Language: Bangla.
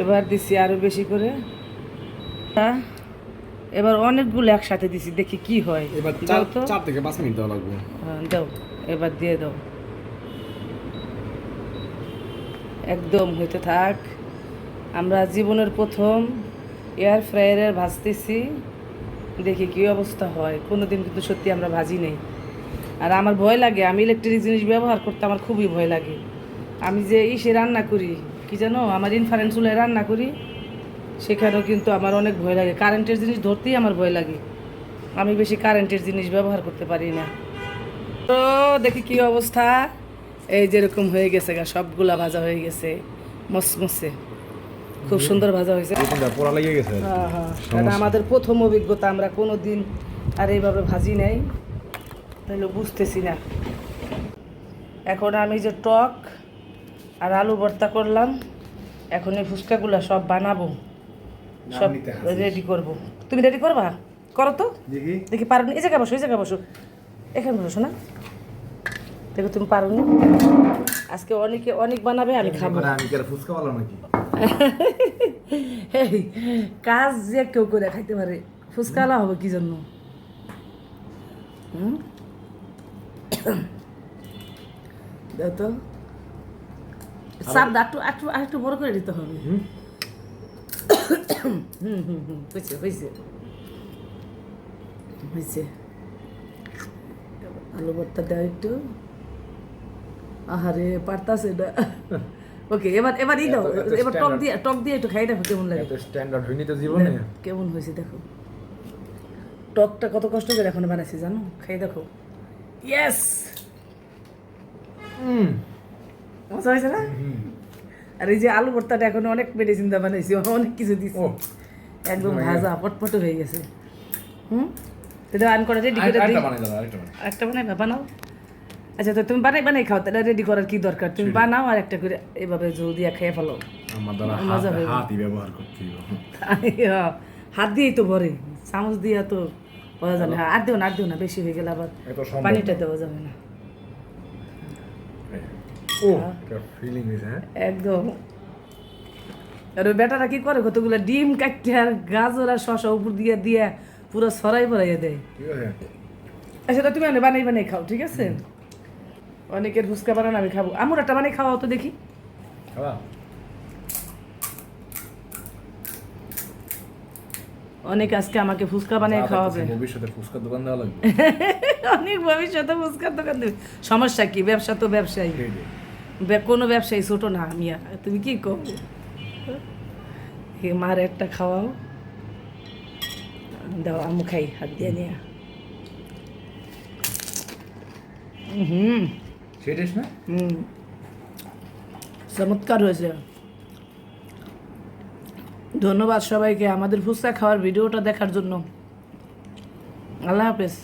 এবার দিছি আরো বেশি করে। এবার অনেকগুলো একসাথে দিছি, দেখি কি হয়। এবার দাও তো 4 থেকে 5 মিনিট দেওয়া লাগবে। দাও, এবার দিয়ে দাও। একদম হইতে থাক। আমরা জীবনের প্রথম এয়ার ফ্রায়ারে ভাজতেছি, দেখি কি অবস্থা হয়। কোনোদিন কিন্তু সত্যি আমরা ভাজি নেই। আর আমার ভয় লাগে, আমি ইলেকট্রিক জিনিস ব্যবহার করতে আমার খুবই ভয় লাগে। আমি যে ইসে রান্না করি, কি জানো, আমার ইনফারেন্স চুলায় রান্না করি, সেখানেও কিন্তু আমার অনেক ভয় লাগে। কারেন্টের জিনিস ধরতেই আমার ভয় লাগে। আমি বেশি কারেন্টের জিনিস ব্যবহার করতে পারি না। তো দেখি কি অবস্থা। এই যেরকম হয়ে গেছে গা, সবগুলা ভাজা হয়ে গেছে মসমসে, খুব সুন্দর ভাজা হয়েছে। পোড়া লেগে গেছে। হ্যাঁ হ্যাঁ, কারণ আমাদের প্রথম অভিজ্ঞতা, আমরা কোনো দিন আর এইভাবে ভাজি নাই, তাহলে বুঝতেছি না। এখন আমি যে টক আর আলু ভর্তা করলাম, এখন এই ফুচকাগুলো সব বানাবো, সব রেডি করব। তুমি রেডি করবা? করো তো দেখি, পারো? এই জায়গায় বসো, এই জায়গায় বসো, এখানে বসো না। দেখো তুমি পারো না। আজকে অনেকে অনেক বানাবে, আমি খাবো। আমি কি আর ফুচকা বললাম নাকি? এই কাজ যে কেউ করে খাইতে পারে, ফুচকালা হবে কি জন্য? দাও তো, চাপ একটু একটু একটু বড় করে দিতে হবে। হয়েছে হয়েছে হয়েছে। আলু ভর্তা দাও একটু। আহারে পারতাছে না। ওকে, এবার এবার এই দাও, এবার টক দিয়ে একটু খাই দেখো কেমন লাগে। স্ট্যান্ডার্ড হয়নি তো জীবনে। কেমন হয়েছে দেখো। টকটা কত কষ্ট করে এখন বানাইছি জানো, খাই দেখো। ইয়েস, মজা হয়েছে না? আর এই যে আলু ভর্তাটা এখন অনেক মেডিসিন দা বানাইছি, অনেক কিছু দিছি, একদম ভাজা পটপট হয়ে গেছে। সেটা আন করে রেডি করে দিই। একটা বানাই বানাও। আচ্ছা, তো তুমি বানাই খাও, তাহলে রেডি করার কি দরকার? তুমি বানাও আর একটা করে এইভাবে জল দিয়ে খেয়ে ফেলো। মজা হবে। হাতই ব্যবহার করতে হাত দিয়েই তো ভরে, চামচ দিয়ে তো বোঝা যাবে না। আর দিও না, আর দিও না, বেশি হয়ে গেলে আবার পানিটা দেওয়া যাবে না। একদম। আর ওই বেটারা কি করে, কতগুলো ডিম কাটতে আর গাজর আর শসা উপর দিয়ে দিয়ে পুরো সরাই ভরাইয়া দেয়। আচ্ছা, তো তুমি বানাই খাও, ঠিক আছে? অনেকের ফুচকা বানানো আমি খাবো। আমার একটা বানাই খাওয়াও তো দেখি। অনেক আজকে আমাকে ফুচকা বানিয়ে খাওয়াবে। ভবিষ্যতে ফুচকা দোকান দেওয়া লাগবে। অনেক ভবিষ্যতে ফুচকার দোকান দেবে। সমস্যা কি? ব্যবসা তো ব্যবসায়ী, কোনো ব্যবসায়ী ছোট না। মিয়া তুমি কি কো, মার একটা খাওয়াও, দাও আমু খাই হাত দিয়ে নিয়ে। সেটাই না? চমৎকার হয়েছে। ধন্যবাদ সবাইকে আমাদের ফুচকা খাওয়ার ভিডিওটা দেখার জন্য। আল্লাহ হাফেজ।